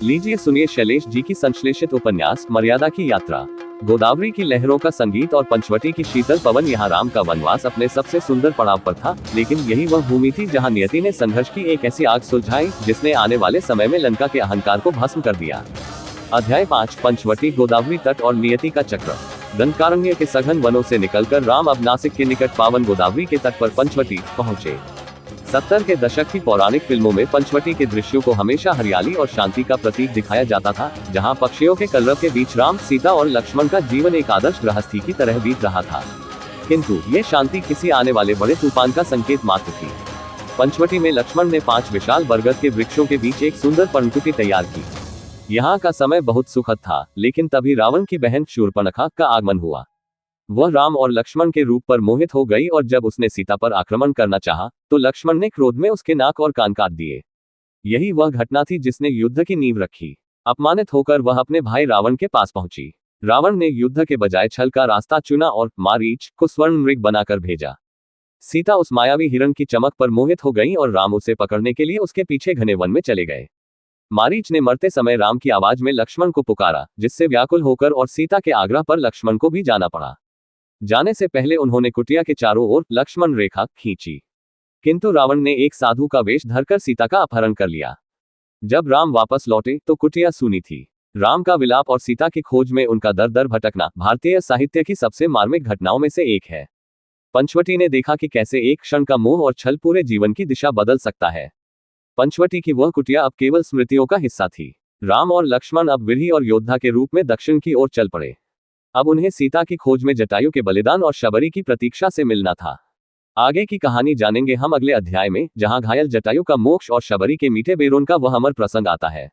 लीजिए सुनिए शैलेश जी की संश्लेषित उपन्यास मर्यादा की यात्रा। गोदावरी की लहरों का संगीत और पंचवटी की शीतल पवन। यहाँ राम का वनवास अपने सबसे सुंदर पड़ाव पर था, लेकिन यही वह भूमि थी जहाँ नियति ने संघर्ष की एक ऐसी आग सुलझाई जिसने आने वाले समय में लंका के अहंकार को भस्म कर दिया। अध्याय 5 पंचवटी, गोदावरी तट और नियति का चक्र। दंडकारण्य के सघन वनों से निकलकर राम अब नासिक के निकट पावन गोदावरी के तट पर पंचवटी पहुंचे। 70 के दशक की पौराणिक फिल्मों में पंचवटी के दृश्यों को हमेशा हरियाली और शांति का प्रतीक दिखाया जाता था, जहां पक्षियों के कलरव के बीच राम, सीता और लक्ष्मण का जीवन एक आदर्श गृहस्थी की तरह बीत रहा था। किंतु ये शांति किसी आने वाले बड़े तूफान का संकेत मात्र थी। पंचवटी में लक्ष्मण ने 5 विशाल बरगद के वृक्षों के बीच एक सुंदर पर्णकुटी तैयार की। यहाँ का समय बहुत सुखद था, लेकिन तभी रावण की बहन शूर्पणखा का आगमन हुआ। वह राम और लक्ष्मण के रूप पर मोहित हो गई और जब उसने सीता पर आक्रमण करना चाहा, तो लक्ष्मण ने क्रोध में उसके नाक और कान काट दिए। यही वह घटना थी जिसने युद्ध की नींव रखी। अपमानित होकर वह अपने भाई रावण के पास पहुंची। रावण ने युद्ध के बजाय छल का रास्ता चुना और मारीच को स्वर्ण मृग बनाकर भेजा। सीता उस मायावी हिरण की चमक पर मोहित हो गई और राम उसे पकड़ने के लिए उसके पीछे घने वन में चले गए। मारीच ने मरते समय राम की आवाज में लक्ष्मण को पुकारा, जिससे व्याकुल होकर और सीता के आग्रह पर लक्ष्मण को भी जाना पड़ा। जाने से पहले उन्होंने कुटिया के चारों ओर लक्ष्मण रेखा खींची, किंतु रावण ने एक साधु का वेश धरकर सीता का अपहरण कर लिया। जब राम वापस लौटे तो कुटिया सूनी थी। राम का विलाप और सीता की खोज में उनका दर दर भटकना भारतीय साहित्य की सबसे मार्मिक घटनाओं में से एक है। पंचवटी ने देखा कि कैसे एक क्षण का मोह और छल पूरे जीवन की दिशा बदल सकता है। पंचवटी की वह कुटिया अब केवल स्मृतियों का हिस्सा थी। राम और लक्ष्मण अब वीर और योद्धा के रूप में दक्षिण की ओर चल पड़े। अब उन्हें सीता की खोज में जटायु के बलिदान और शबरी की प्रतीक्षा से मिलना था। आगे की कहानी जानेंगे हम अगले अध्याय में, जहां घायल जटायु का मोक्ष और शबरी के मीठे बेरोन का वह अमर प्रसंग आता है।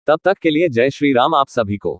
तब तक के लिए जय श्री राम आप सभी को।